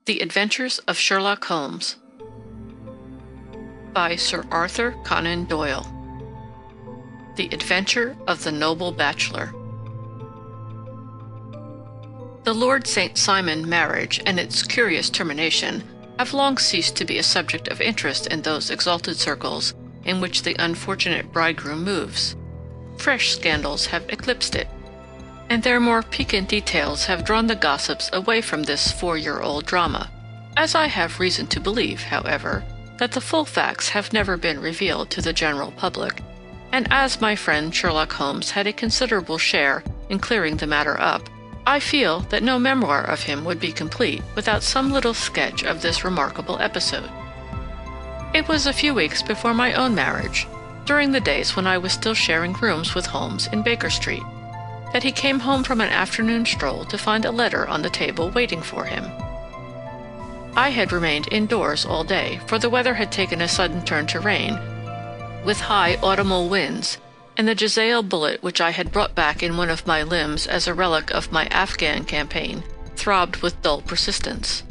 The Adventures of Sherlock Holmes by Sir Arthur Conan Doyle. The Adventure of the Noble Bachelor. The Lord St. Simon marriage and its curious termination have long ceased to be a subject of interest in those exalted circles in which the unfortunate bridegroom moves. Fresh scandals have eclipsed it, and their more piquant details have drawn the gossips away from this 4-year-old drama. As I have reason to believe, however, that the full facts have never been revealed to the general public, and as my friend Sherlock Holmes had a considerable share in clearing the matter up, I feel that no memoir of him would be complete without some little sketch of this remarkable episode. It was a few weeks before my own marriage, during the days when I was still sharing rooms with Holmes in Baker Street, that he came home from an afternoon stroll to find a letter on the table waiting for him. I had remained indoors all day, for the weather had taken a sudden turn to rain, with high autumnal winds, and the Jezail bullet which I had brought back in one of my limbs as a relic of my Afghan campaign throbbed with dull persistence.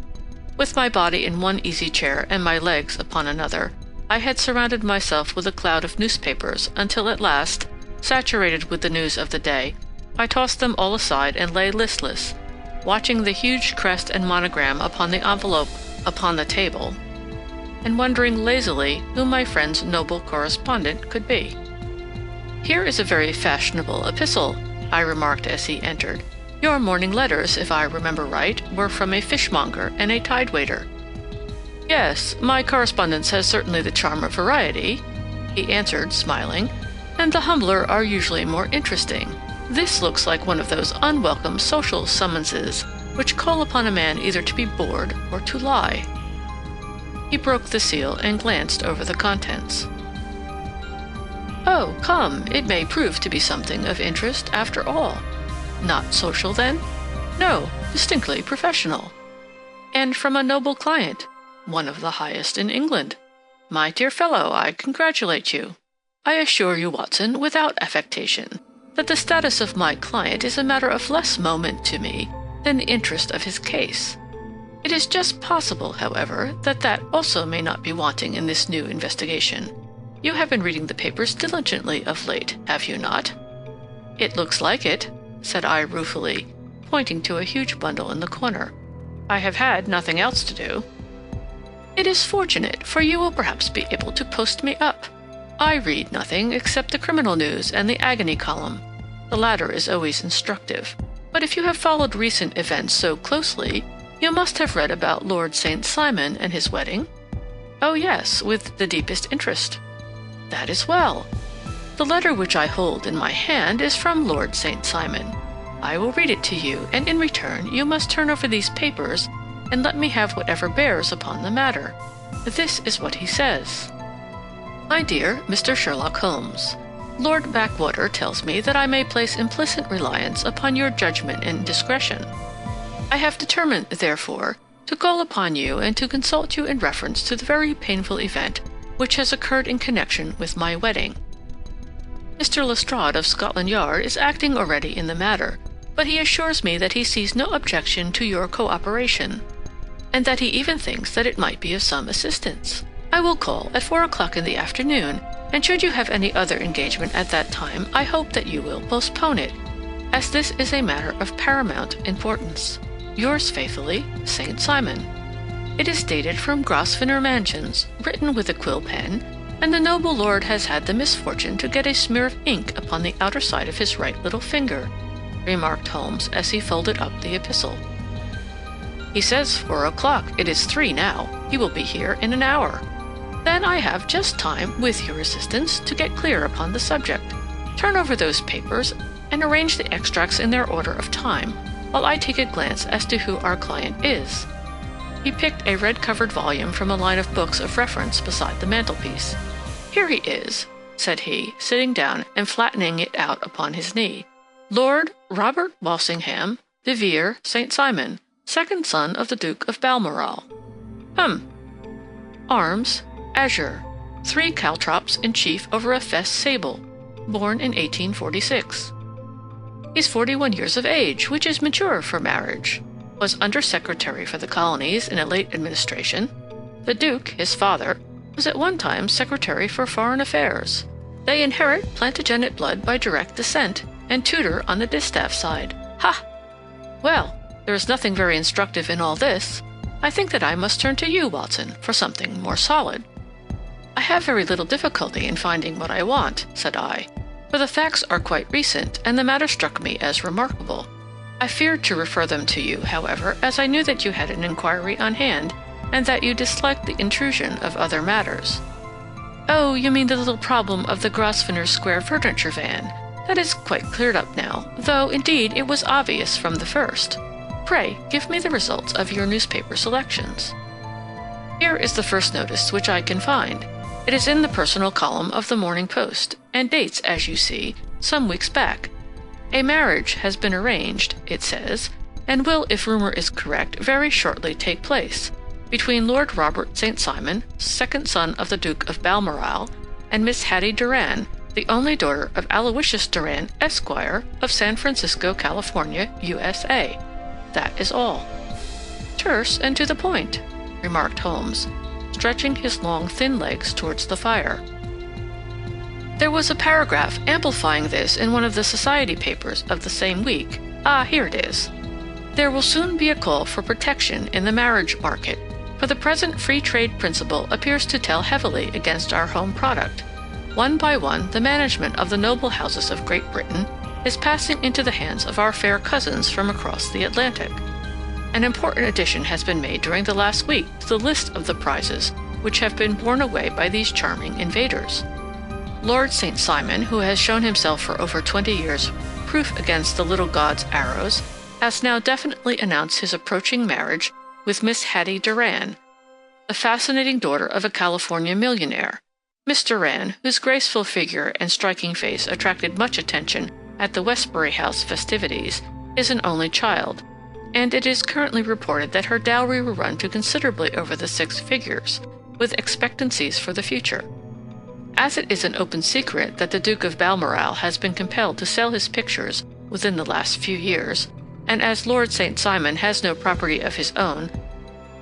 With my body in one easy chair and my legs upon another, I had surrounded myself with a cloud of newspapers until at last, saturated with the news of the day, I tossed them all aside and lay listless, watching the huge crest and monogram upon the envelope upon the table, and wondering lazily who my friend's noble correspondent could be. "Here is a very fashionable epistle," I remarked as he entered. "Your morning letters, if I remember right, were from a fishmonger and a tide-waiter." "Yes, my correspondence has certainly the charm of variety," he answered, smiling, "and the humbler are usually more interesting. This looks like one of those unwelcome social summonses which call upon a man either to be bored or to lie." He broke the seal and glanced over the contents. "Oh, come, it may prove to be something of interest after all. Not social, then?" "No, distinctly professional. And from a noble client, one of the highest in England. My dear fellow, I congratulate you. I assure you, Watson, without affectation, that the status of my client is a matter of less moment to me than the interest of his case. It is just possible, however, that that also may not be wanting in this new investigation. You have been reading the papers diligently of late, have you not?" "It looks like it," said I ruefully, pointing to a huge bundle in the corner. "I have had nothing else to do." "It is fortunate, for you will perhaps be able to post me up. I read nothing except the criminal news and the agony column. The latter is always instructive. But if you have followed recent events so closely, you must have read about Lord St. Simon and his wedding?" "Oh yes, with the deepest interest." "That is well. The letter which I hold in my hand is from Lord St. Simon. I will read it to you, and in return you must turn over these papers and let me have whatever bears upon the matter. This is what he says. "My dear Mr. Sherlock Holmes, Lord Backwater tells me that I may place implicit reliance upon your judgment and discretion. I have determined, therefore, to call upon you and to consult you in reference to the very painful event which has occurred in connection with my wedding. Mr. Lestrade of Scotland Yard is acting already in the matter, but he assures me that he sees no objection to your cooperation, and that he even thinks that it might be of some assistance. I will call at 4 o'clock in the afternoon, and should you have any other engagement at that time, I hope that you will postpone it, as this is a matter of paramount importance. Yours faithfully, St. Simon." It is dated from Grosvenor Mansions, written with a quill pen, and the noble lord has had the misfortune to get a smear of ink upon the outer side of his right little finger, remarked Holmes as he folded up the epistle. "He says 4 o'clock. It is 3 now. He will be here in an hour. Then I have just time, with your assistance, to get clear upon the subject. Turn over those papers and arrange the extracts in their order of time, while I take a glance as to who our client is." He picked a red-covered volume from a line of books of reference beside the mantelpiece. "Here he is," said he, sitting down and flattening it out upon his knee. "Lord Robert Walsingham de Vere St. Simon, second son of the Duke of Balmoral. Arms, azure, 3 caltrops in chief over a fess sable, born in 1846. He's 41 years of age, which is mature for marriage. was Under-Secretary for the Colonies in a late administration. The Duke, his father, was at one time Secretary for Foreign Affairs. They inherit Plantagenet blood by direct descent, and Tudor on the distaff side. Ha! Well, there is nothing very instructive in all this. I think that I must turn to you, Watson, for something more solid. I have very little difficulty in finding what I want, said I, for the facts are quite recent, and the matter struck me as remarkable. I feared to refer them to you, however, as I knew that you had an inquiry on hand, and that you disliked the intrusion of other matters. Oh, you mean the little problem of the Grosvenor Square furniture van. That is quite cleared up now, though, indeed, it was obvious from the first. Pray, give me the results of your newspaper selections. Here is the first notice which I can find. It is in the personal column of the Morning Post, and dates, as you see, some weeks back. A marriage has been arranged, it says, and will, if rumor is correct, very shortly take place, between Lord Robert St. Simon, second son of the Duke of Balmoral, and Miss Hattie Doran, the only daughter of Aloysius Doran, Esquire, of San Francisco, California, USA. That is all. Terse and to the point, remarked Holmes, stretching his long, thin legs towards the fire. There was a paragraph amplifying this in one of the society papers of the same week. Ah, here it is. There will soon be a call for protection in the marriage market, for the present free trade principle appears to tell heavily against our home product. One by one, the management of the noble houses of Great Britain is passing into the hands of our fair cousins from across the Atlantic. An important addition has been made during the last week to the list of the prizes which have been borne away by these charming invaders. Lord St. Simon, who has shown himself for over 20 years proof against the little god's arrows, has now definitely announced his approaching marriage with Miss Hattie Doran, the fascinating daughter of a California millionaire. Miss Doran, whose graceful figure and striking face attracted much attention at the Westbury House festivities, is an only child, and it is currently reported that her dowry will run to considerably over the 6 figures, with expectancies for the future. As it is an open secret that the Duke of Balmoral has been compelled to sell his pictures within the last few years, and as Lord St. Simon has no property of his own,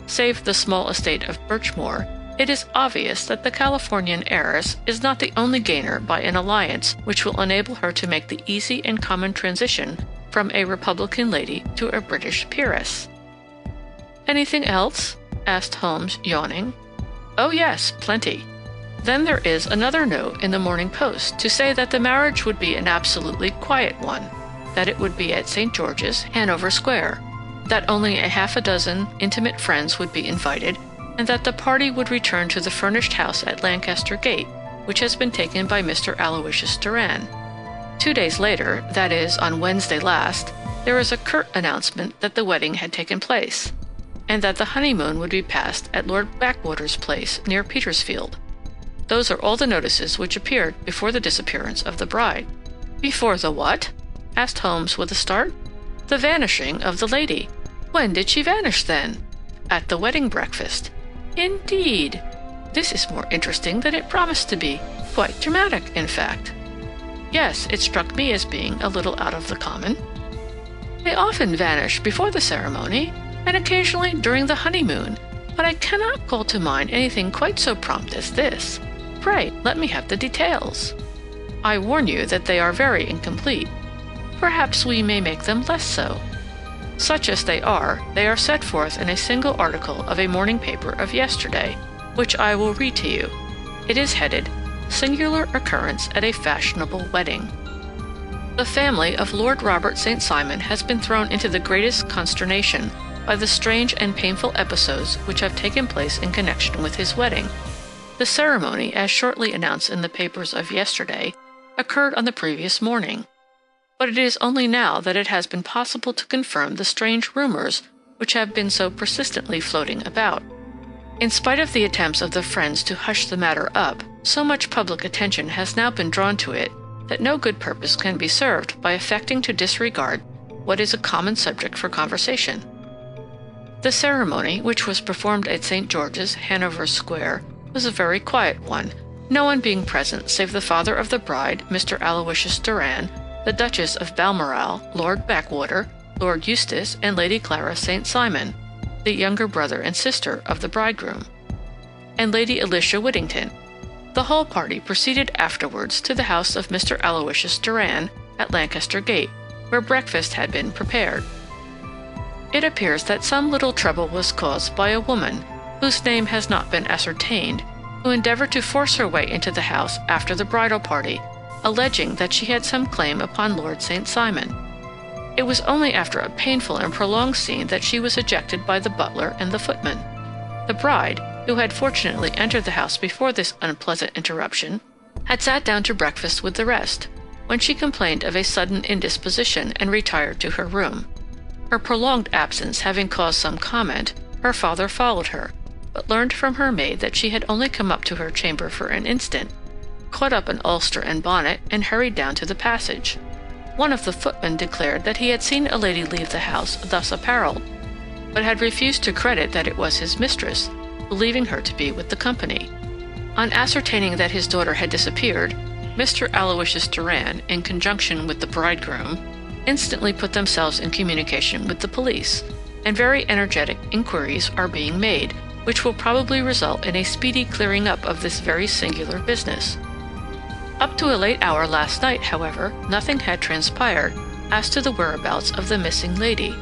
save the small estate of Birchmoor, it is obvious that the Californian heiress is not the only gainer by an alliance which will enable her to make the easy and common transition from a Republican lady to a British peeress. Anything else? asked Holmes, yawning. Oh yes, plenty. Then there is another note in the Morning Post to say that the marriage would be an absolutely quiet one, that it would be at St. George's, Hanover Square, that only a half a dozen intimate friends would be invited, and that the party would return to the furnished house at Lancaster Gate, which has been taken by Mr. Aloysius Doran. 2 days later, that is, on Wednesday last, there is a curt announcement that the wedding had taken place, and that the honeymoon would be passed at Lord Backwater's place near Petersfield. Those are all the notices which appeared before the disappearance of the bride. Before the what? asked Holmes with a start. The vanishing of the lady. When did she vanish, then? At the wedding breakfast. Indeed. This is more interesting than it promised to be. Quite dramatic, in fact. Yes, it struck me as being a little out of the common. They often vanish before the ceremony, and occasionally during the honeymoon, but I cannot call to mind anything quite so prompt as this. Pray, let me have the details. I warn you that they are very incomplete. Perhaps we may make them less so. Such as they are set forth in a single article of a morning paper of yesterday, which I will read to you. It is headed, Singular Occurrence at a Fashionable Wedding. The family of Lord Robert St. Simon has been thrown into the greatest consternation by the strange and painful episodes which have taken place in connection with his wedding. The ceremony, as shortly announced in the papers of yesterday, occurred on the previous morning, but it is only now that it has been possible to confirm the strange rumors which have been so persistently floating about. In spite of the attempts of the friends to hush the matter up, so much public attention has now been drawn to it that no good purpose can be served by affecting to disregard what is a common subject for conversation. The ceremony, which was performed at St. George's, Hanover Square, was a very quiet one, no one being present save the father of the bride, Mr. Aloysius Doran, the Duchess of Balmoral, Lord Backwater, Lord Eustace and Lady Clara St. Simon, the younger brother and sister of the bridegroom, and Lady Alicia Whittington. The whole party proceeded afterwards to the house of Mr. Aloysius Doran at Lancaster Gate, where breakfast had been prepared. It appears that some little trouble was caused by a woman, whose name has not been ascertained, who endeavored to force her way into the house after the bridal party, alleging that she had some claim upon Lord St. Simon. It was only after a painful and prolonged scene that she was ejected by the butler and the footman. The bride, who had fortunately entered the house before this unpleasant interruption, had sat down to breakfast with the rest, when she complained of a sudden indisposition and retired to her room. Her prolonged absence having caused some comment, her father followed her, but learned from her maid that she had only come up to her chamber for an instant, caught up an ulster and bonnet, and hurried down to the passage. One of the footmen declared that he had seen a lady leave the house thus apparelled, but had refused to credit that it was his mistress, believing her to be with the company. On ascertaining that his daughter had disappeared, Mr. Aloysius Doran, in conjunction with the bridegroom, instantly put themselves in communication with the police, and very energetic inquiries are being made, which will probably result in a speedy clearing up of this very singular business. Up to a late hour last night, however, nothing had transpired as to the whereabouts of the missing lady.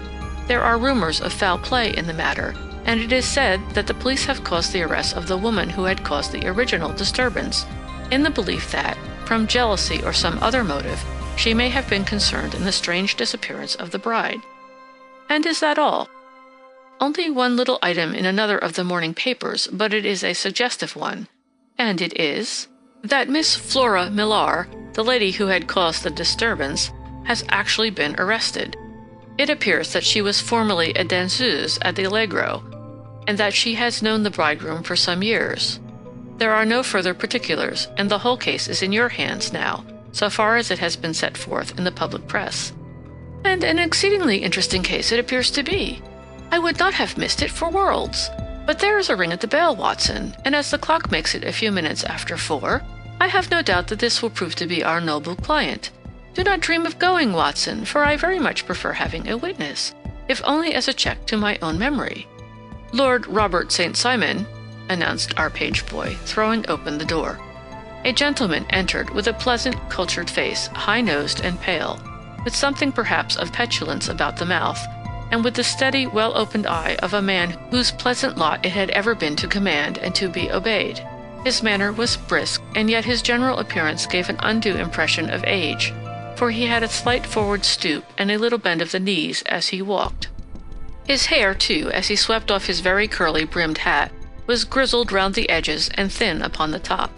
There are rumors of foul play in the matter, and it is said that the police have caused the arrest of the woman who had caused the original disturbance, in the belief that, from jealousy or some other motive, she may have been concerned in the strange disappearance of the bride. And is that all? Only one little item in another of the morning papers, but it is a suggestive one, and it is that Miss Flora Millar, the lady who had caused the disturbance, has actually been arrested. It appears that she was formerly a danseuse at the Allegro, and that she has known the bridegroom for some years. There are no further particulars, and the whole case is in your hands now, so far as it has been set forth in the public press. And an exceedingly interesting case it appears to be. I would not have missed it for worlds. But there is a ring at the bell, Watson, and as the clock makes it a few minutes after 4, I have no doubt that this will prove to be our noble client. Do not dream of going, Watson, for I very much prefer having a witness, if only as a check to my own memory. Lord Robert St. Simon, announced our page boy, throwing open the door. A gentleman entered with a pleasant, cultured face, high-nosed and pale, with something perhaps of petulance about the mouth, and with the steady, well-opened eye of a man whose pleasant lot it had ever been to command and to be obeyed. His manner was brisk, and yet his general appearance gave an undue impression of age, for he had a slight forward stoop and a little bend of the knees as he walked. His hair, too, as he swept off his very curly brimmed hat, was grizzled round the edges and thin upon the top.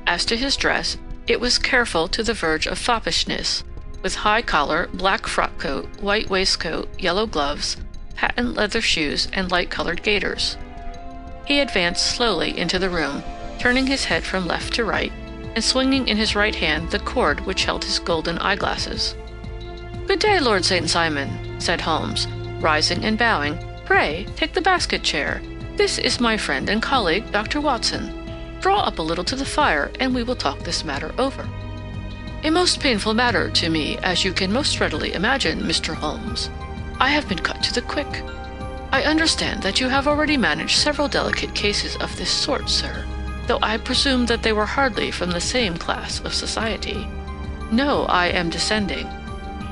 As to his dress, it was careful to the verge of foppishness, with high collar, black frock coat, white waistcoat, yellow gloves, patent leather shoes, and light-colored gaiters. He advanced slowly into the room, turning his head from left to right, and swinging in his right hand the cord which held his golden eyeglasses. "Good day, Lord St. Simon," said Holmes, rising and bowing. "Pray, take the basket chair. This is my friend and colleague, Dr. Watson. Draw up a little to the fire, and we will talk this matter over." "A most painful matter to me, as you can most readily imagine, Mr. Holmes. I have been cut to the quick. I understand that you have already managed several delicate cases of this sort, sir, though I presume that they were hardly from the same class of society." "No, I am descending."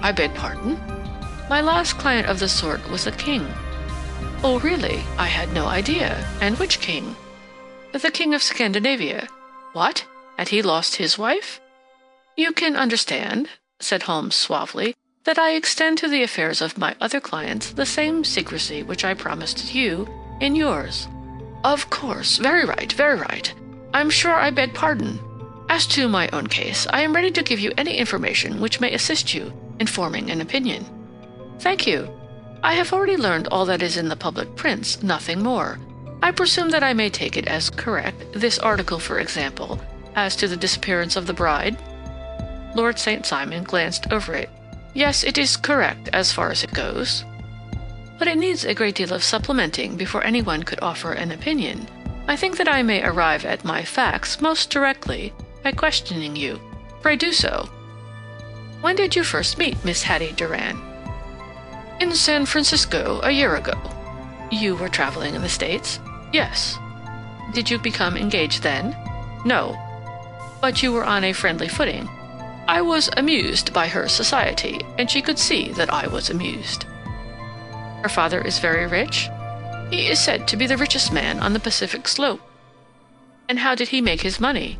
"I beg pardon?" "My last client of the sort was a king." "Oh, really? I had no idea. And which king?" "The King of Scandinavia." "What? Had he lost his wife?" "You can understand," said Holmes suavely, "that I extend to the affairs of my other clients the same secrecy which I promised you in yours." "Of course. Very right, very right. I'm sure I beg pardon. As to my own case, I am ready to give you any information which may assist you in forming an opinion." "Thank you. I have already learned all that is in the public prints, nothing more. I presume that I may take it as correct, this article, for example, as to the disappearance of the bride?" Lord St. Simon glanced over it. "Yes, it is correct as far as it goes." "But it needs a great deal of supplementing before anyone could offer an opinion. I think that I may arrive at my facts most directly by questioning you. Pray do so." "When did you first meet Miss Hattie Doran?" In San Francisco a year ago. You were traveling in the States? Yes. Did you become engaged then? No. But you were on a friendly footing. I was amused by her society, and she could see that I was amused. Her father is very rich? He is said to be the richest man on the Pacific slope. And how did he make his money?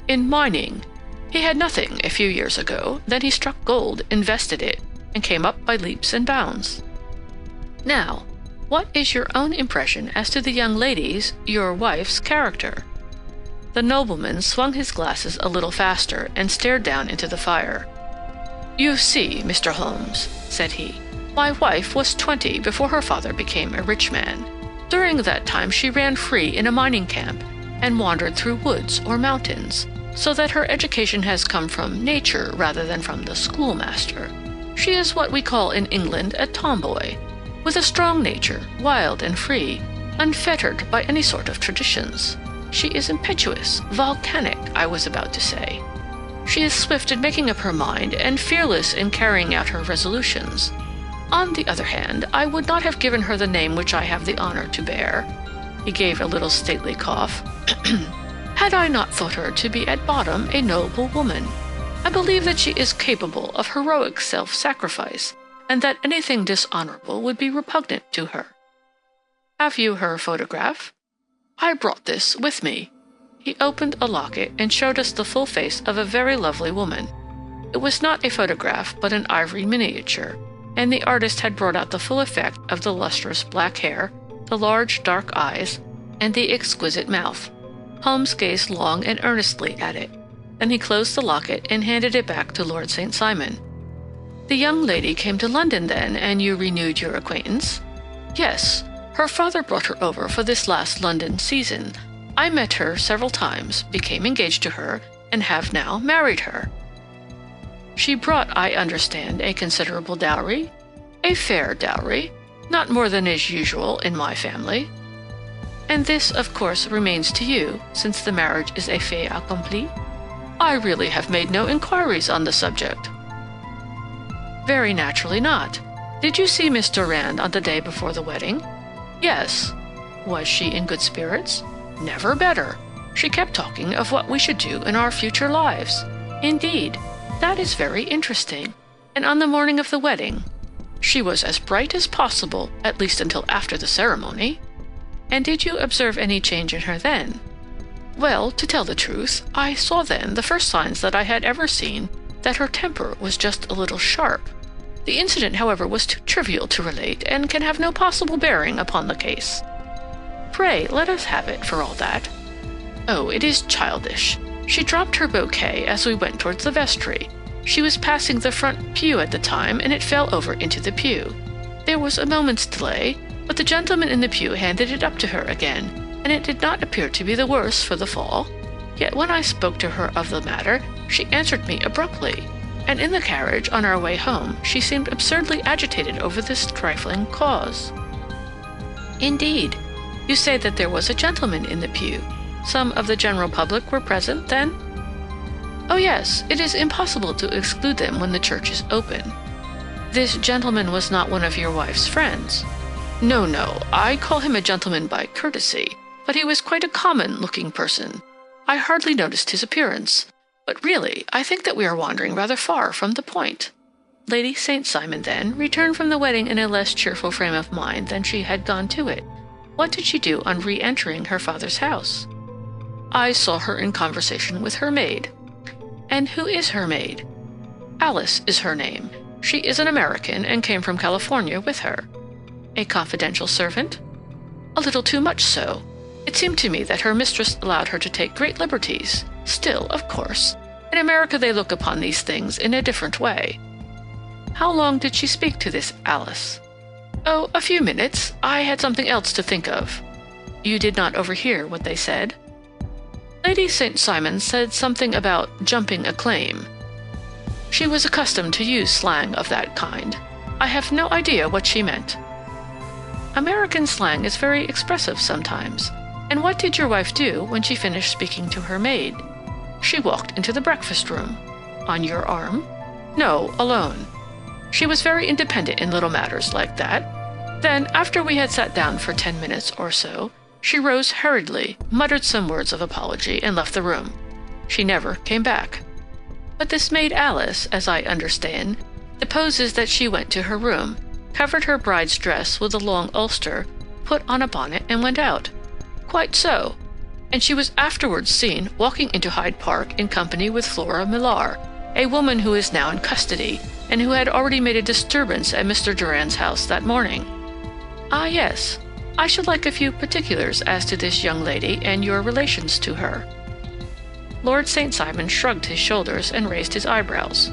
In mining. He had nothing a few years ago, then he struck gold, invested it, and came up by leaps and bounds. Now, what is your own impression as to the young lady's, your wife's, character? The nobleman swung his glasses a little faster and stared down into the fire. You see, Mr. Holmes, said he, my wife was 20 before her father became a rich man. During that time she ran free in a mining camp and wandered through woods or mountains, so that her education has come from nature rather than from the schoolmaster. She is what we call in England a tomboy, with a strong nature, wild and free, unfettered by any sort of traditions. She is impetuous, volcanic, I was about to say. She is swift in making up her mind and fearless in carrying out her resolutions. On the other hand, I would not have given her the name which I have the honor to bear. He gave a little stately cough. Had I not thought her to be at bottom a noble woman. I believe that she is capable of heroic self-sacrifice, and that anything dishonorable would be repugnant to her. Have you her photograph? I brought this with me. He opened a locket and showed us the full face of a very lovely woman. It was not a photograph, but an ivory miniature, and the artist had brought out the full effect of the lustrous black hair, the large dark eyes, and the exquisite mouth. Holmes gazed long and earnestly at it. Then he closed the locket and handed it back to Lord St. Simon. The young lady came to London then, and you renewed your acquaintance? Yes. Her father brought her over for this last London season. I met her several times, became engaged to her, and have now married her. She brought, I understand, a considerable dowry? A fair dowry, not more than is usual in my family. And this, of course, remains to you, since the marriage is a fait accompli? I really have made no inquiries on the subject. Very naturally not. Did you see Miss Durand on the day before the wedding? Yes. Was she in good spirits? Never better. She kept talking of what we should do in our future lives. Indeed, that is very interesting. And on the morning of the wedding, she was as bright as possible, at least until after the ceremony. And did you observe any change in her then? Well, to tell the truth, I saw then the first signs that I had ever seen that her temper was just a little sharp. The incident, however, was too trivial to relate, and can have no possible bearing upon the case. Pray, let us have it for all that. Oh, it is childish. She dropped her bouquet as we went towards the vestry. She was passing the front pew at the time, and it fell over into the pew. There was a moment's delay, but the gentleman in the pew handed it up to her again, and it did not appear to be the worse for the fall. Yet when I spoke to her of the matter, she answered me abruptly, and in the carriage on our way home she seemed absurdly agitated over this trifling cause. Indeed, you say that there was a gentleman in the pew. Some of the general public were present, then? Oh yes, it is impossible to exclude them when the church is open. This gentleman was not one of your wife's friends. No, I call him a gentleman by courtesy, but he was quite a common-looking person. I hardly noticed his appearance. But really, I think that we are wandering rather far from the point. Lady St. Simon, then, returned from the wedding in a less cheerful frame of mind than she had gone to it. What did she do on re-entering her father's house? I saw her in conversation with her maid. And who is her maid? Alice is her name. She is an American and came from California with her. A confidential servant? A little too much so. It seemed to me that her mistress allowed her to take great liberties. Still, of course, in America they look upon these things in a different way. How long did she speak to this Alice? Oh, a few minutes. I had something else to think of. You did not overhear what they said? Lady St. Simon said something about jumping a claim. She was accustomed to use slang of that kind. I have no idea what she meant. American slang is very expressive sometimes. And what did your wife do when she finished speaking to her maid? She walked into the breakfast room. On your arm? No, alone. She was very independent in little matters like that. Then, after we had sat down for 10 minutes or so, she rose hurriedly, muttered some words of apology, and left the room. She never came back. But this maid Alice, as I understand, deposes that she went to her room, covered her bride's dress with a long ulster, put on a bonnet, and went out. Quite so. And she was afterwards seen walking into Hyde Park in company with Flora Millar, a woman who is now in custody, and who had already made a disturbance at Mr. Durand's house that morning. Ah, yes. I should like a few particulars as to this young lady and your relations to her. Lord St. Simon shrugged his shoulders and raised his eyebrows.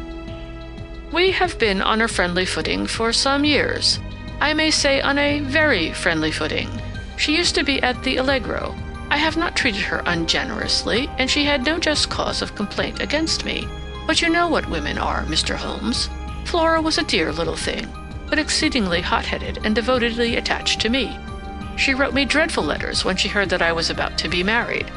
We have been on a friendly footing for some years. I may say on a very friendly footing. She used to be at the Allegro. I have not treated her ungenerously, and she had no just cause of complaint against me. But you know what women are, Mr. Holmes. Flora was a dear little thing, but exceedingly hot-headed and devotedly attached to me. She wrote me dreadful letters when she heard that I was about to be married.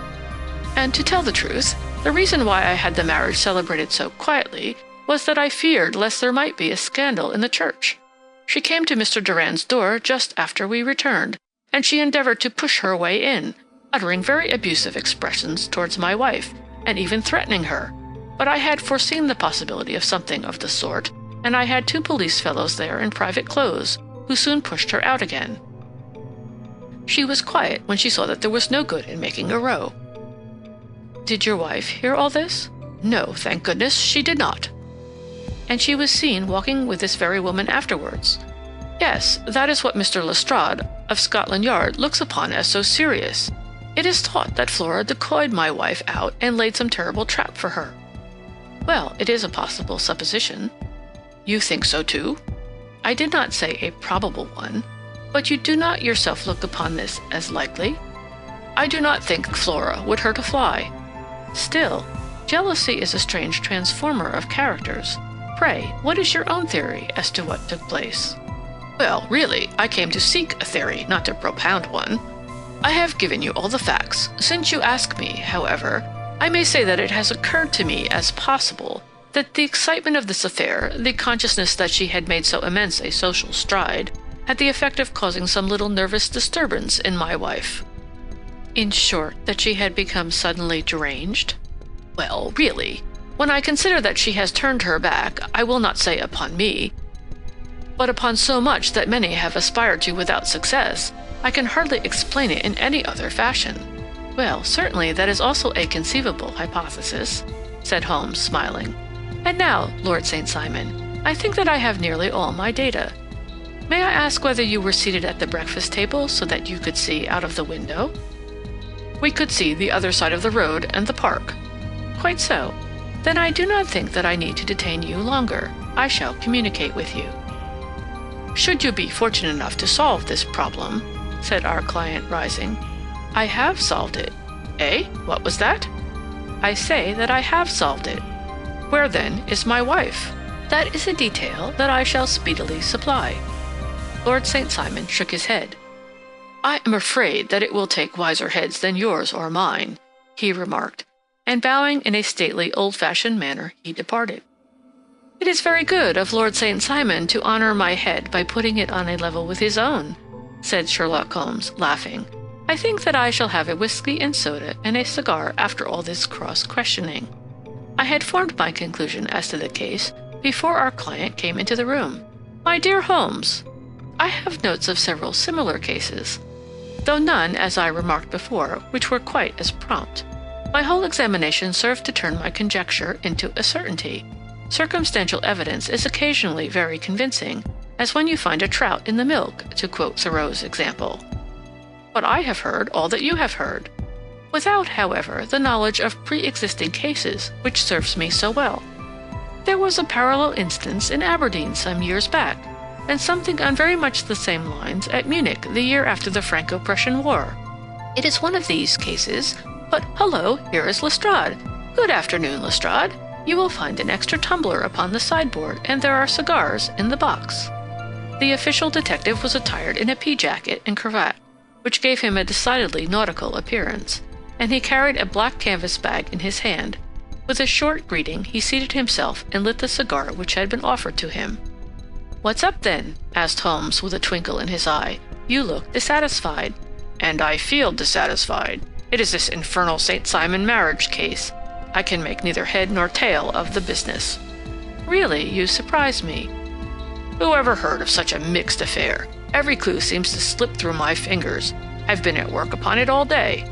And to tell the truth, the reason why I had the marriage celebrated so quietly was that I feared lest there might be a scandal in the church. She came to Mr. Durand's door just after we returned, and she endeavored to push her way in, uttering very abusive expressions towards my wife, and even threatening her. But I had foreseen the possibility of something of the sort, and I had 2 police fellows there in private clothes, who soon pushed her out again. She was quiet when she saw that there was no good in making a row. Did your wife hear all this? No, thank goodness, she did not. And she was seen walking with this very woman afterwards. Yes, that is what Mr. Lestrade of Scotland Yard looks upon as so serious. It is thought that Flora decoyed my wife out and laid some terrible trap for her. Well, it is a possible supposition. You think so too? I did not say a probable one, but you do not yourself look upon this as likely? I do not think Flora would hurt a fly. Still, jealousy is a strange transformer of characters. Pray, what is your own theory as to what took place? Well, really, I came to seek a theory, not to propound one. I have given you all the facts. Since you ask me, however, I may say that it has occurred to me as possible that the excitement of this affair, the consciousness that she had made so immense a social stride, had the effect of causing some little nervous disturbance in my wife. In short, that she had become suddenly deranged? Well, really, when I consider that she has turned her back, I will not say upon me, but upon so much that many have aspired to without success, I can hardly explain it in any other fashion. Well, certainly that is also a conceivable hypothesis, said Holmes, smiling. And now, Lord St. Simon, I think that I have nearly all my data. May I ask whether you were seated at the breakfast table so that you could see out of the window? We could see the other side of the road and the park. Quite so. Then I do not think that I need to detain you longer. I shall communicate with you. Should you be fortunate enough to solve this problem, said our client, rising. I have solved it. Eh? What was that? I say that I have solved it. Where, then, is my wife? That is a detail that I shall speedily supply. Lord St. Simon shook his head. I am afraid that it will take wiser heads than yours or mine, he remarked, and bowing in a stately, old-fashioned manner, he departed. It is very good of Lord St. Simon to honor my head by putting it on a level with his own, said Sherlock Holmes, laughing. I think that I shall have a whiskey and soda and a cigar after all this cross-questioning. I had formed my conclusion as to the case before our client came into the room. My dear Holmes, I have notes of several similar cases, though none, as I remarked before, which were quite as prompt. My whole examination served to turn my conjecture into a certainty. Circumstantial evidence is occasionally very convincing, as when you find a trout in the milk, to quote Thoreau's example. But I have heard all that you have heard, without, however, the knowledge of pre-existing cases which serves me so well. There was a parallel instance in Aberdeen some years back, and something on very much the same lines at Munich the year after the Franco-Prussian War. It is one of these cases, but hullo, here is Lestrade. Good afternoon, Lestrade. You will find an extra tumbler upon the sideboard, and there are cigars in the box. The official detective was attired in a pea-jacket and cravat, which gave him a decidedly nautical appearance, and he carried a black canvas bag in his hand. With a short greeting, he seated himself and lit the cigar which had been offered to him. "What's up, then?" asked Holmes with a twinkle in his eye. "You look dissatisfied." "And I feel dissatisfied. It is this infernal St. Simon marriage case. I can make neither head nor tail of the business." "Really, you surprise me." "Who ever heard of such a mixed affair? Every clue seems to slip through my fingers. I've been at work upon it all day."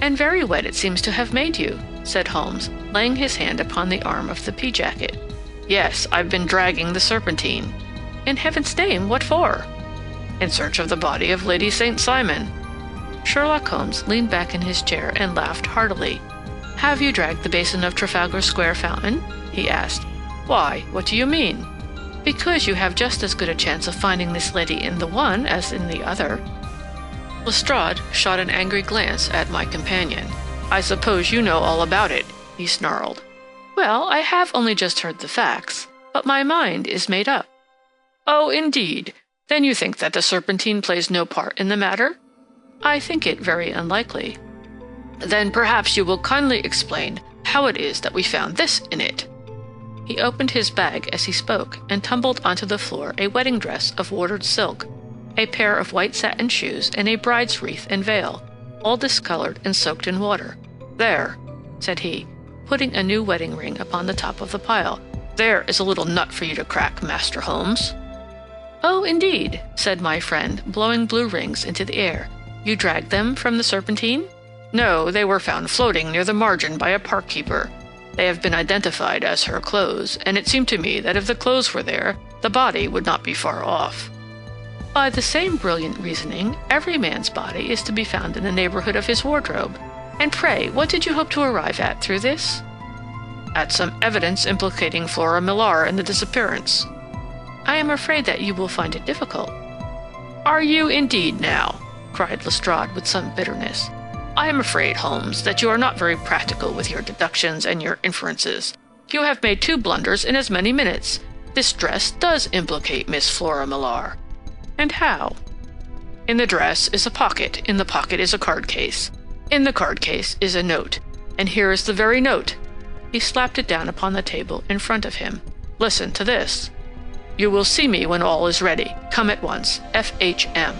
"And very wet it seems to have made you," said Holmes, laying his hand upon the arm of the pea-jacket. "Yes, I've been dragging the Serpentine." "In heaven's name, what for?" "In search of the body of Lady St. Simon." Sherlock Holmes leaned back in his chair and laughed heartily. "Have you dragged the basin of Trafalgar Square fountain?" he asked. "Why, what do you mean?" "Because you have just as good a chance of finding this lady in the one as in the other." Lestrade shot an angry glance at my companion. "I suppose you know all about it," he snarled. "Well, I have only just heard the facts, but my mind is made up." "Oh, indeed. Then you think that the Serpentine plays no part in the matter?" "I think it very unlikely." "Then perhaps you will kindly explain how it is that we found this in it." He opened his bag as he spoke and tumbled onto the floor a wedding dress of watered silk, a pair of white satin shoes, and a bride's wreath and veil, all discolored and soaked in water. "There," said he, putting a new wedding ring upon the top of the pile. "There is a little nut for you to crack, Master Holmes." "Oh, indeed," said my friend, blowing blue rings into the air. "You dragged them from the Serpentine?" "No, they were found floating near the margin by a park keeper. They have been identified as her clothes, and it seemed to me that if the clothes were there, the body would not be far off." "By the same brilliant reasoning, every man's body is to be found in the neighborhood of his wardrobe. And pray, what did you hope to arrive at through this?" "At some evidence implicating Flora Millar in the disappearance." "I am afraid that you will find it difficult." "Are you indeed now?" cried Lestrade with some bitterness. "I am afraid, Holmes, that you are not very practical with your deductions and your inferences. You have made 2 blunders in as many minutes. This dress does implicate Miss Flora Millar." "And how?" "In the dress is a pocket. In the pocket is a card case. In the card case is a note. And here is the very note." He slapped it down upon the table in front of him. "Listen to this. 'You will see me when all is ready. Come at once. F.H.M.'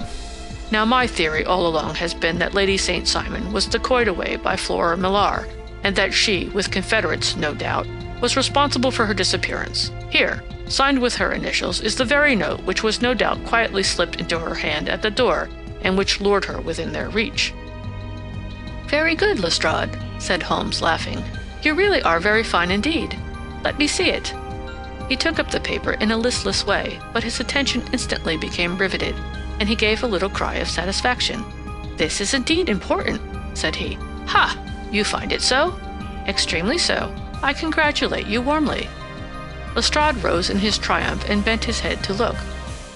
Now, my theory all along has been that Lady St. Simon was decoyed away by Flora Millar, and that she, with confederates, no doubt, was responsible for her disappearance. Here, signed with her initials, is the very note which was no doubt quietly slipped into her hand at the door, and which lured her within their reach." "Very good, Lestrade," said Holmes, laughing. "You really are very fine indeed. Let me see it." He took up the paper in a listless way, but his attention instantly became riveted, and he gave a little cry of satisfaction. "This is indeed important," said he. "Ha! You find it so?" "Extremely so. I congratulate you warmly." Lestrade rose in his triumph and bent his head to look.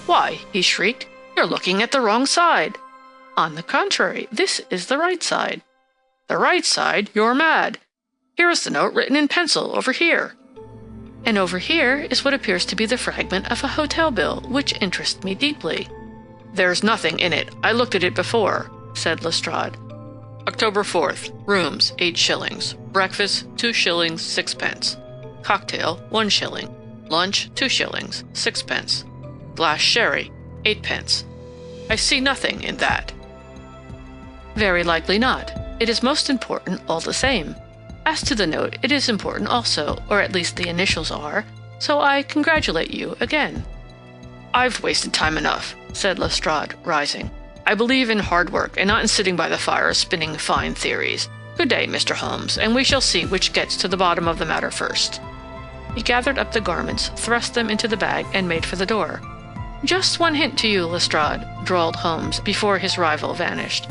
"Why," he shrieked, "you're looking at the wrong side." "On the contrary, this is the right side." "The right side? You're mad. Here is the note written in pencil, over here." "And over here is what appears to be the fragment of a hotel bill, which interests me deeply." "There's nothing in it. I looked at it before," said Lestrade. "October 4th. Rooms, 8 shillings. Breakfast, 2 shillings, 6 pence. Cocktail, 1 shilling. Lunch, 2 shillings, 6 pence. Glass sherry, 8 pence. I see nothing in that." "Very likely not. It is most important all the same. As to the note, it is important also, or at least the initials are, so I congratulate you again." "I've wasted time enough," said Lestrade, rising. "I believe in hard work and not in sitting by the fire spinning fine theories. Good day, Mr. Holmes, and we shall see which gets to the bottom of the matter first." He gathered up the garments, thrust them into the bag, and made for the door. "Just one hint to you, Lestrade," drawled Holmes before his rival vanished.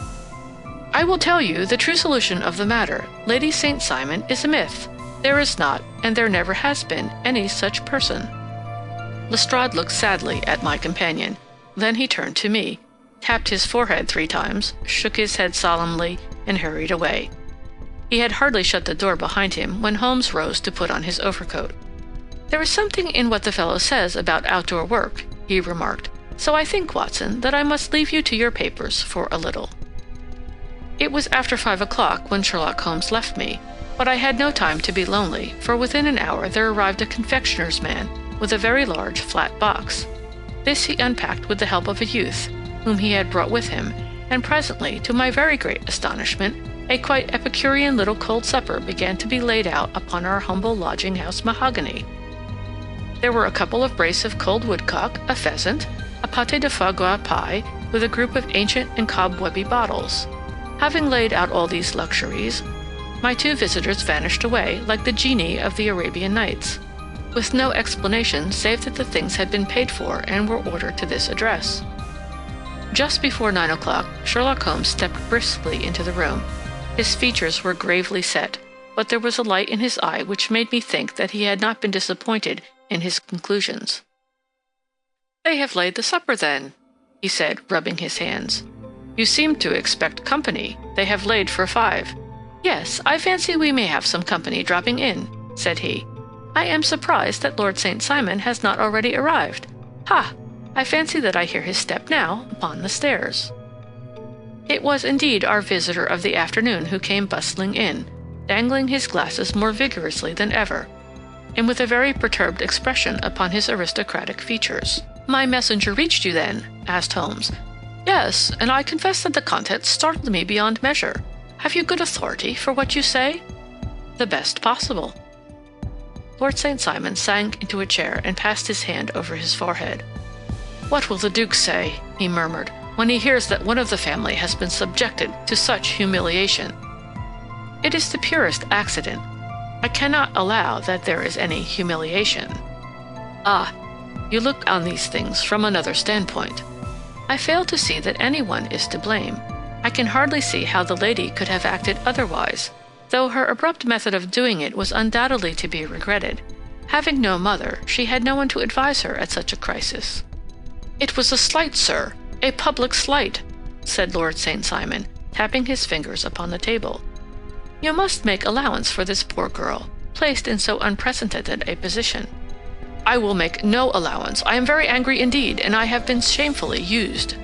"I will tell you the true solution of the matter. Lady St. Simon is a myth. There is not, and there never has been, any such person." Lestrade looked sadly at my companion. Then he turned to me, tapped his forehead 3 times, shook his head solemnly, and hurried away. He had hardly shut the door behind him when Holmes rose to put on his overcoat. "There is something in what the fellow says about outdoor work," he remarked, "so I think, Watson, that I must leave you to your papers for a little." It was after 5 o'clock when Sherlock Holmes left me, but I had no time to be lonely, for within an hour there arrived a confectioner's man with a very large flat box. This he unpacked with the help of a youth, whom he had brought with him, and presently, to my very great astonishment, a quite Epicurean little cold supper began to be laid out upon our humble lodging-house mahogany. There were a couple of brace of cold woodcock, a pheasant, a pâté de foie gras pie, with a group of ancient and cobwebby bottles. Having laid out all these luxuries, my two visitors vanished away like the genii of the Arabian Nights, with no explanation save that the things had been paid for and were ordered to this address. Just before 9 o'clock, Sherlock Holmes stepped briskly into the room. His features were gravely set, but there was a light in his eye which made me think that he had not been disappointed in his conclusions. "They have laid the supper, then," he said, rubbing his hands. "You seem to expect company. They have laid for 5. Yes, I fancy we may have some company dropping in," said he. "I am surprised that Lord St. Simon has not already arrived. Ha! I fancy that I hear his step now upon the stairs." It was indeed our visitor of the afternoon who came bustling in, dangling his glasses more vigorously than ever, and with a very perturbed expression upon his aristocratic features. "My messenger reached you, then?" asked Holmes. "Yes, and I confess that the contents startled me beyond measure. Have you good authority for what you say?" "The best possible." Lord St. Simon sank into a chair and passed his hand over his forehead. "What will the Duke say," he murmured, "when he hears that one of the family has been subjected to such humiliation?" "It is the purest accident. I cannot allow that there is any humiliation." "Ah, you look on these things from another standpoint." "I fail to see that anyone is to blame. I can hardly see how the lady could have acted otherwise, though her abrupt method of doing it was undoubtedly to be regretted. Having no mother, she had no one to advise her at such a crisis." "It was a slight, sir, a public slight," said Lord St. Simon, tapping his fingers upon the table. "You must make allowance for this poor girl, placed in so unprecedented a position." "I will make no allowance. I am very angry indeed, and I have been shamefully used."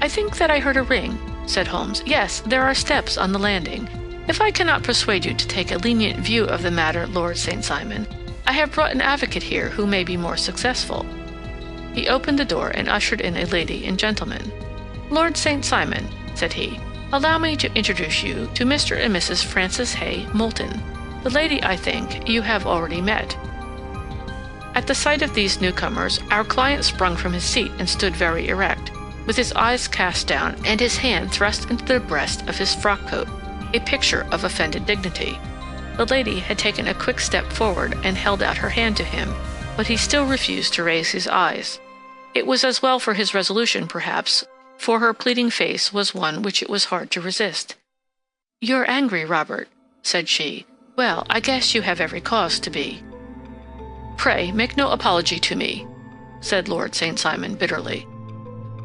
"I think that I heard a ring," said Holmes. "Yes, there are steps on the landing. If I cannot persuade you to take a lenient view of the matter, Lord St. Simon, I have brought an advocate here who may be more successful." He opened the door and ushered in a lady and gentleman. "Lord St. Simon," said he, "allow me to introduce you to Mr. and Mrs. Francis Hay Moulton. The lady, I think, you have already met." At the sight of these newcomers, our client sprung from his seat and stood very erect, with his eyes cast down and his hand thrust into the breast of his frock-coat, a picture of offended dignity. The lady had taken a quick step forward and held out her hand to him, but he still refused to raise his eyes. It was as well for his resolution, perhaps, for her pleading face was one which it was hard to resist. "You're angry, Robert," said she. "Well, I guess you have every cause to be." "Pray make no apology to me," said Lord St. Simon bitterly.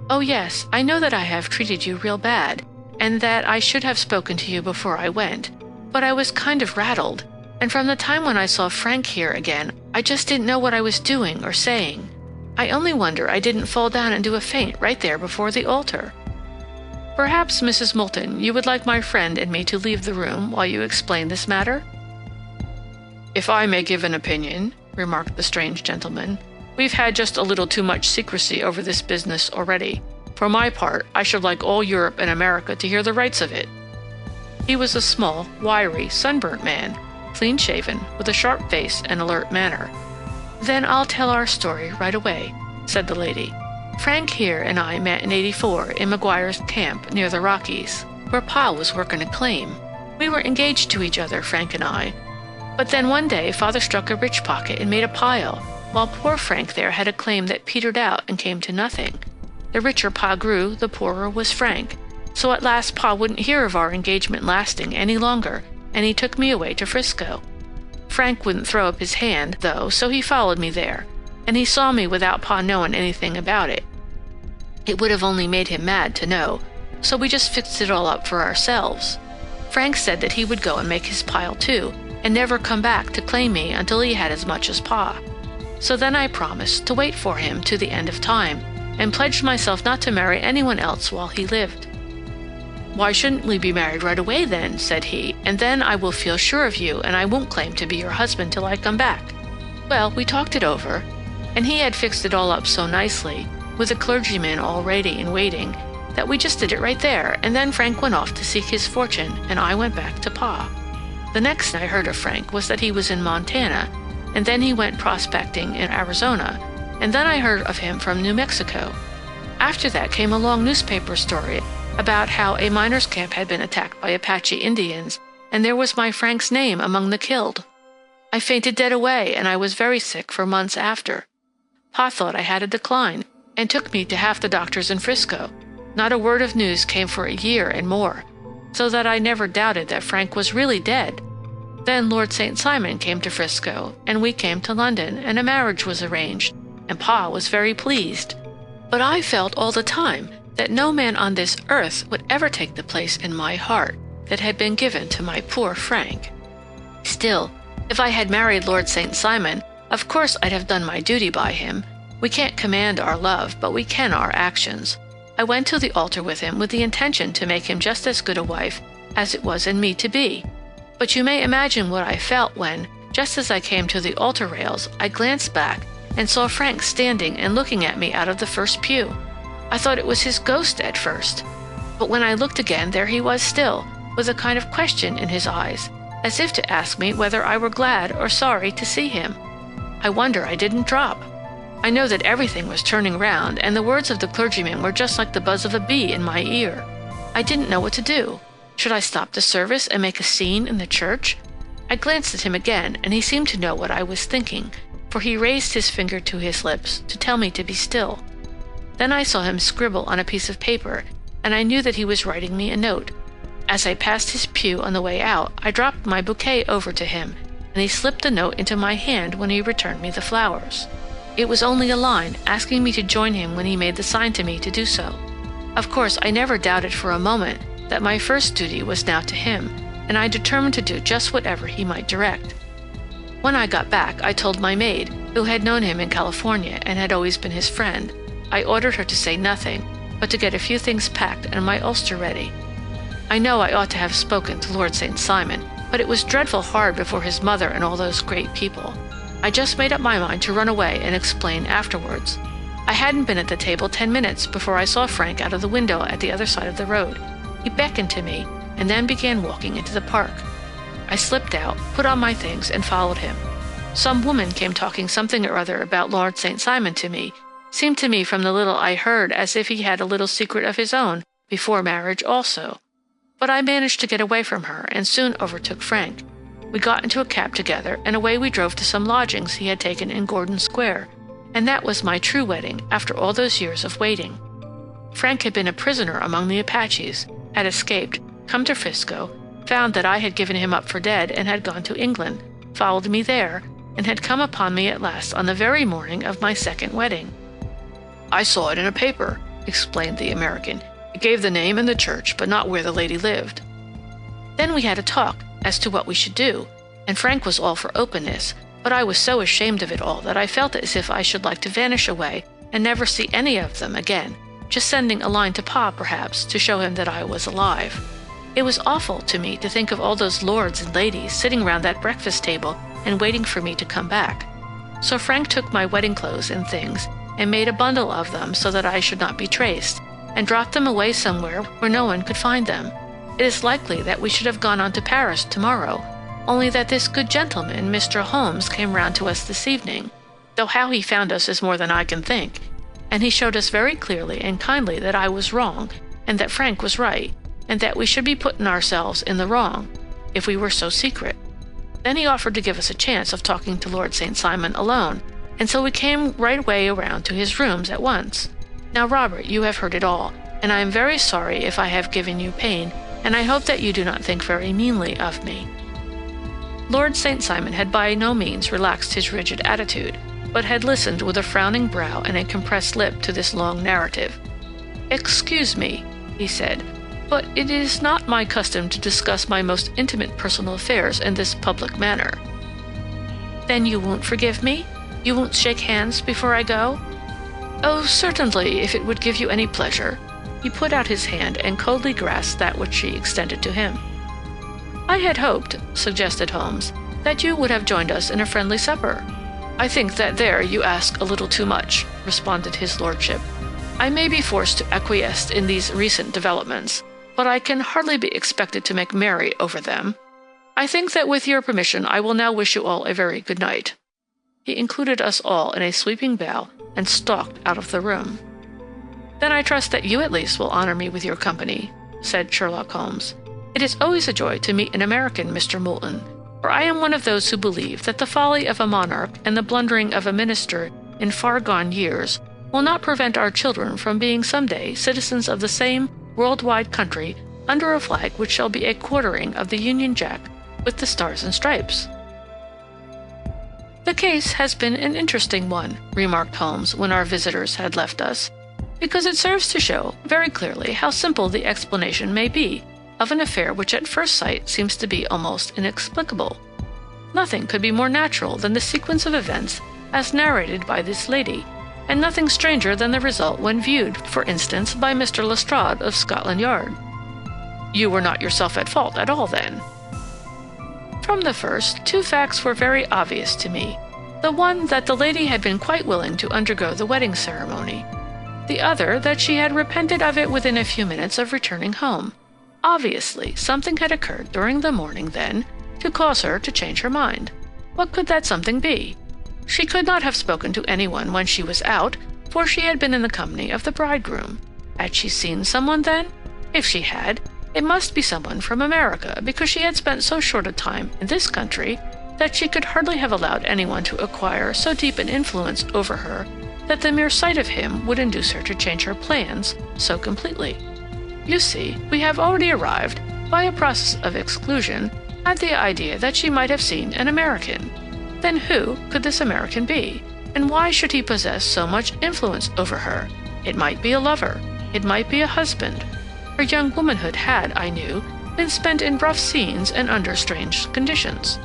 "Oh yes, I know that I have treated you real bad, and that I should have spoken to you before I went, but I was kind of rattled, and from the time when I saw Frank here again, I just didn't know what I was doing or saying. I only wonder I didn't fall down and do a faint right there before the altar." "Perhaps, Mrs. Moulton, you would like my friend and me to leave the room while you explain this matter?" "If I may give an opinion," remarked the strange gentleman, "we've had just a little too much secrecy over this business already. For my part, I should like all Europe and America to hear the rights of it." He was a small, wiry, sunburnt man, clean-shaven, with a sharp face and alert manner. "Then I'll tell our story right away," said the lady. "Frank here and I met in '84 in McGuire's camp near the Rockies, where Pa was working a claim. We were engaged to each other, Frank and I. But then one day Father struck a rich pocket and made a pile, while poor Frank there had a claim that petered out and came to nothing. The richer Pa grew, the poorer was Frank. So at last Pa wouldn't hear of our engagement lasting any longer, and he took me away to Frisco. Frank wouldn't throw up his hand, though, so he followed me there, and he saw me without Pa knowing anything about it. It would have only made him mad to know, so we just fixed it all up for ourselves. Frank said that he would go and make his pile too, and never come back to claim me until he had as much as Pa. So then I promised to wait for him to the end of time, and pledged myself not to marry anyone else while he lived. "Why shouldn't we be married right away then?" said he, "and then I will feel sure of you, and I won't claim to be your husband till I come back." Well, we talked it over, and he had fixed it all up so nicely, with a clergyman all ready and waiting, that we just did it right there, and then Frank went off to seek his fortune, and I went back to Pa. The next I heard of Frank was that he was in Montana, and then he went prospecting in Arizona, and then I heard of him from New Mexico. After that came a long newspaper story about how a miners' camp had been attacked by Apache Indians, and there was my Frank's name among the killed. I fainted dead away, and I was very sick for months after. Pa thought I had a decline, and took me to half the doctors in Frisco. Not a word of news came for a year and more, so that I never doubted that Frank was really dead. Then Lord St. Simon came to Frisco, and we came to London, and a marriage was arranged, and Pa was very pleased. But I felt all the time that no man on this earth would ever take the place in my heart that had been given to my poor Frank. Still, if I had married Lord St. Simon, of course I'd have done my duty by him. We can't command our love, but we can our actions. I went to the altar with him with the intention to make him just as good a wife as it was in me to be. But you may imagine what I felt when, just as I came to the altar rails, I glanced back and saw Frank standing and looking at me out of the first pew. I thought it was his ghost at first, but when I looked again, there he was still, with a kind of question in his eyes, as if to ask me whether I were glad or sorry to see him. I wonder I didn't drop. I know that everything was turning round, and the words of the clergyman were just like the buzz of a bee in my ear. I didn't know what to do. Should I stop the service and make a scene in the church? I glanced at him again, and he seemed to know what I was thinking, for he raised his finger to his lips to tell me to be still. Then I saw him scribble on a piece of paper, and I knew that he was writing me a note. As I passed his pew on the way out, I dropped my bouquet over to him, and he slipped the note into my hand when he returned me the flowers. It was only a line, asking me to join him when he made the sign to me to do so. Of course, I never doubted for a moment that my first duty was now to him, and I determined to do just whatever he might direct. When I got back, I told my maid, who had known him in California and had always been his friend. I ordered her to say nothing, but to get a few things packed and my ulster ready. I know I ought to have spoken to Lord St. Simon, but it was dreadful hard before his mother and all those great people. I just made up my mind to run away and explain afterwards. I hadn't been at the table 10 minutes before I saw Frank out of the window at the other side of the road. He beckoned to me and then began walking into the park. I slipped out, put on my things, and followed him. Some woman came talking something or other about Lord St. Simon to me. Seemed to me from the little I heard as if he had a little secret of his own, before marriage also. But I managed to get away from her and soon overtook Frank. We got into a cab together, and away we drove to some lodgings he had taken in Gordon Square, and that was my true wedding after all those years of waiting. Frank had been a prisoner among the Apaches, had escaped, come to Frisco, found that I had given him up for dead and had gone to England, followed me there, and had come upon me at last on the very morning of my second wedding. "I saw it in a paper," explained the American. "It gave the name and the church, but not where the lady lived." Then we had a talk as to what we should do, and Frank was all for openness, but I was so ashamed of it all that I felt as if I should like to vanish away and never see any of them again, just sending a line to Pa, perhaps, to show him that I was alive. It was awful to me to think of all those lords and ladies sitting round that breakfast table and waiting for me to come back. So Frank took my wedding clothes and things and made a bundle of them so that I should not be traced, and dropped them away somewhere where no one could find them. It is likely that we should have gone on to Paris tomorrow, only that this good gentleman, Mr. Holmes, came round to us this evening, though how he found us is more than I can think, and he showed us very clearly and kindly that I was wrong, and that Frank was right, and that we should be putting ourselves in the wrong, if we were so secret. Then he offered to give us a chance of talking to Lord St. Simon alone, and so we came right way around to his rooms at once. Now, Robert, you have heard it all, and I am very sorry if I have given you pain, and I hope that you do not think very meanly of me." Lord St. Simon had by no means relaxed his rigid attitude, but had listened with a frowning brow and a compressed lip to this long narrative. "Excuse me," he said, "but it is not my custom to discuss my most intimate personal affairs in this public manner." "Then you won't forgive me? You won't shake hands before I go?" "Oh, certainly, if it would give you any pleasure." He put out his hand and coldly grasped that which she extended to him. "I had hoped," suggested Holmes, "that you would have joined us in a friendly supper." "I think that there you ask a little too much," responded his lordship. "I may be forced to acquiesce in these recent developments, but I can hardly be expected to make merry over them. I think that with your permission I will now wish you all a very good night." He included us all in a sweeping bow and stalked out of the room. "Then I trust that you at least will honor me with your company," said Sherlock Holmes. "It is always a joy to meet an American, Mr. Moulton, for I am one of those who believe that the folly of a monarch and the blundering of a minister in far-gone years will not prevent our children from being some day citizens of the same world-wide country under a flag which shall be a quartering of the Union Jack with the Stars and Stripes." "The case has been an interesting one," remarked Holmes when our visitors had left us, "because it serves to show very clearly how simple the explanation may be of an affair which at first sight seems to be almost inexplicable. Nothing could be more natural than the sequence of events as narrated by this lady, and nothing stranger than the result when viewed, for instance, by Mr. Lestrade of Scotland Yard." "You were not yourself at fault at all, then?" "From the first, two facts were very obvious to me. The one, that the lady had been quite willing to undergo the wedding ceremony. The other, that she had repented of it within a few minutes of returning home. Obviously, something had occurred during the morning, then, to cause her to change her mind. What could that something be? She could not have spoken to anyone when she was out, for she had been in the company of the bridegroom. Had she seen someone, then? If she had, it must be someone from America, because she had spent so short a time in this country that she could hardly have allowed anyone to acquire so deep an influence over her that the mere sight of him would induce her to change her plans so completely. You see, we have already arrived, by a process of exclusion, at the idea that she might have seen an American. Then who could this American be, and why should he possess so much influence over her? It might be a lover. It might be a husband. Her young womanhood had, I knew, been spent in rough scenes and under strange conditions.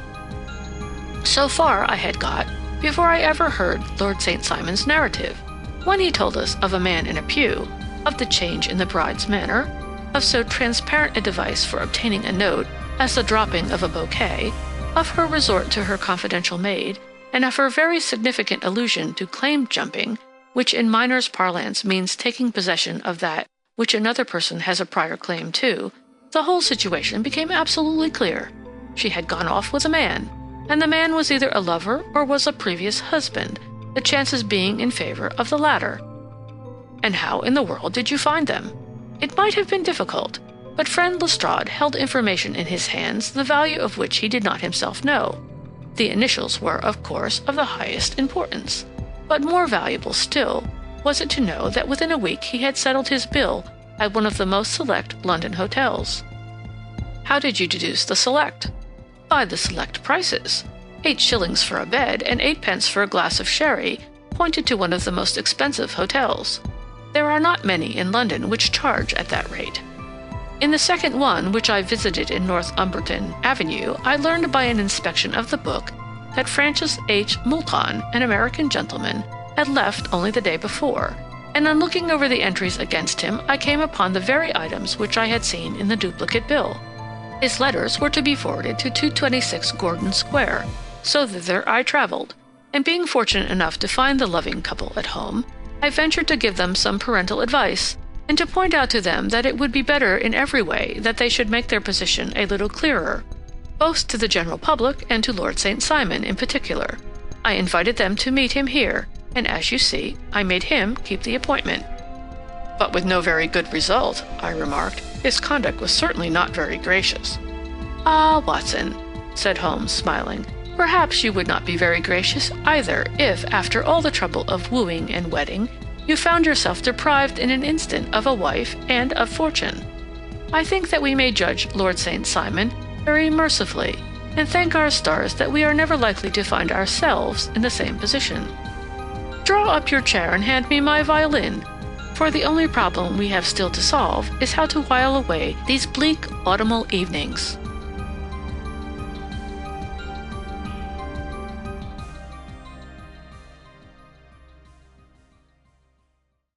So far I had got before I ever heard Lord St. Simon's narrative, when he told us of a man in a pew, of the change in the bride's manner, of so transparent a device for obtaining a note as the dropping of a bouquet, of her resort to her confidential maid, and of her very significant allusion to claim-jumping, which in miners' parlance means taking possession of that which another person has a prior claim to. The whole situation became absolutely clear. She had gone off with a man, and the man was either a lover or was a previous husband, the chances being in favor of the latter. And how in the world did you find them? It might have been difficult, but friend Lestrade held information in his hands the value of which he did not himself know. The initials were, of course, of the highest importance, but more valuable still was it to know that within a week he had settled his bill at one of the most select London hotels. How did you deduce the select? By the select prices. 8 shillings for a bed and 8 pence for a glass of sherry pointed to one of the most expensive hotels. There are not many in London which charge at that rate. In the second one, which I visited in Northumberton Avenue, I learned by an inspection of the book that Francis H. Moulton, an American gentleman, had left only the day before, and on looking over the entries against him, I came upon the very items which I had seen in the duplicate bill. His letters were to be forwarded to 226 Gordon Square, so thither I travelled, and being fortunate enough to find the loving couple at home, I ventured to give them some parental advice, and to point out to them that it would be better in every way that they should make their position a little clearer, both to the general public and to Lord St. Simon in particular. I invited them to meet him here, and as you see, I made him keep the appointment. But with no very good result, I remarked. His conduct was certainly not very gracious. Ah, Watson, said Holmes, smiling, perhaps you would not be very gracious either if, after all the trouble of wooing and wedding, you found yourself deprived in an instant of a wife and of fortune. I think that we may judge Lord St. Simon very mercifully, and thank our stars that we are never likely to find ourselves in the same position. Draw up your chair and hand me my violin, for the only problem we have still to solve is how to while away these bleak autumnal evenings.